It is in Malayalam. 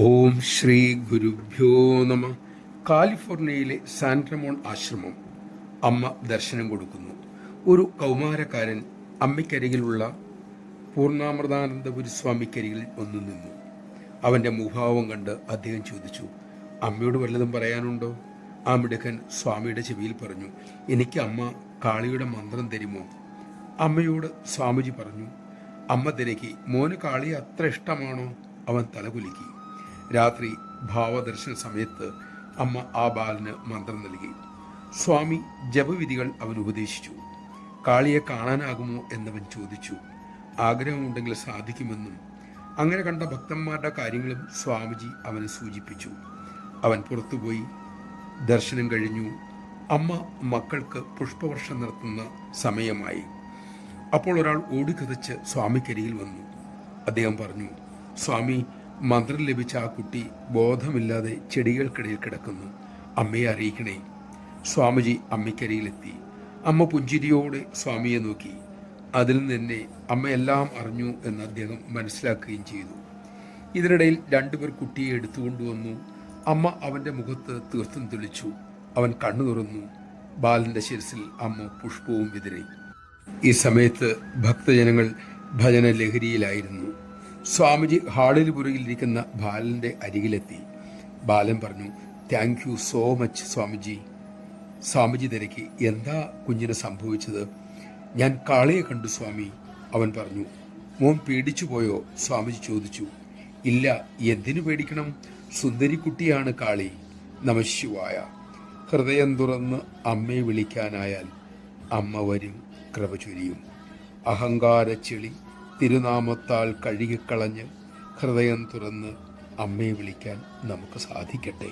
ഓം ശ്രീ ഗുരുഭ്യോ നമ. കാലിഫോർണിയയിലെ സാൻട്രമോൺ ആശ്രമം. അമ്മ ദർശനം കൊടുക്കുന്നു. ഒരു കൗമാരക്കാരൻ അമ്മയ്ക്കരികിലുള്ള പൂർണ്ണാമൃതാനന്ദപുരി സ്വാമിക്കരികിൽ വന്നു നിന്നു. അവൻ്റെ മുഖഭാവം കണ്ട് അദ്ദേഹം ചോദിച്ചു, അമ്മയോട് വല്ലതും പറയാനുണ്ടോ? ആ മിടുക്കൻ സ്വാമിയുടെ ചെവിയിൽ പറഞ്ഞു, എനിക്ക് അമ്മ കാളിയുടെ മന്ത്രം തരുമോ? അമ്മയോട് സ്വാമിജി പറഞ്ഞു. അമ്മ തിരക്കി, മോന് കാളിയെ അത്ര ഇഷ്ടമാണോ? അവൻ തലകുലുക്കി. രാത്രി ഭാവദർശന സമയത്ത് അമ്മ ആ ബാലന് മന്ത്രം നൽകി. സ്വാമി ജപവിധികൾ അവൻ ഉപദേശിച്ചു. കാളിയെ കാണാനാകുമോ എന്നവൻ ചോദിച്ചു. ആഗ്രഹമുണ്ടെങ്കിൽ സാധിക്കുമെന്നും അങ്ങനെ കണ്ട ഭക്തന്മാരുടെ കാര്യങ്ങളും സ്വാമിജി അവനെ സൂചിപ്പിച്ചു. അവൻ പുറത്തുപോയി. ദർശനം കഴിഞ്ഞു. അമ്മ മക്കൾക്ക് പുഷ്പവർഷം നടത്തുന്ന സമയമായി. അപ്പോൾ ഒരാൾ ഓടിക്കതച്ച് സ്വാമിക്കരികിൽ വന്നു. അദ്ദേഹം പറഞ്ഞു, സ്വാമി, മന്ത്രം ലഭിച്ച ആ കുട്ടി ബോധമില്ലാതെ ചെടികൾക്കിടയിൽ കിടക്കുന്നു. അമ്മയെ അറിയിക്കണേ. സ്വാമിജി അമ്മയ്ക്കരിയിലെത്തി. അമ്മ പുഞ്ചിരിയോടെ സ്വാമിയെ നോക്കി. അതിൽ നിന്ന് തന്നെ അമ്മയെല്ലാം അറിഞ്ഞു എന്ന് അദ്ദേഹം മനസ്സിലാക്കുകയും ചെയ്തു. ഇതിനിടയിൽ രണ്ടുപേർ കുട്ടിയെ എടുത്തുകൊണ്ടുവന്നു. അമ്മ അവൻ്റെ മുഖത്ത് തീർത്ഥം തെളിച്ചു. അവൻ കണ്ണു തുറന്നു. ബാലന്റെ ശിരസിൽ അമ്മ പുഷ്പവും വിതറി. ഈ സമയത്ത് ഭക്തജനങ്ങൾ ഭജന ലഹരിയിലായിരുന്നു. സ്വാമിജി ഹാളിന് പുറകിലിരിക്കുന്ന ബാലന്റെ അരികിലെത്തി. ബാലൻ പറഞ്ഞു, thank you so much Swamiji. Swamiji തിരക്കി, എന്താ കുഞ്ഞിന് സംഭവിച്ചത്? ഞാൻ കാളിയെ കണ്ടു സ്വാമി, അവൻ പറഞ്ഞു. മോൻ പേടിച്ചു പോയോ? സ്വാമിജി ചോദിച്ചു. ഇല്ല, എന്തിനു പേടിക്കണം? സുന്ദരി കുട്ടിയാണ് കാളി. നമഃശിവായ. ഹൃദയം തുറന്ന് അമ്മയെ വിളിക്കാനായാൽ അമ്മ വരും, കൃപ ചൊരിയും. അഹങ്കാരച്ചെളി തിരുനാമത്താൽ കഴുകിക്കളഞ്ഞ് ഹൃദയം തുറന്ന് അമ്മയെ വിളിക്കാൻ നമുക്ക് സാധിക്കട്ടെ.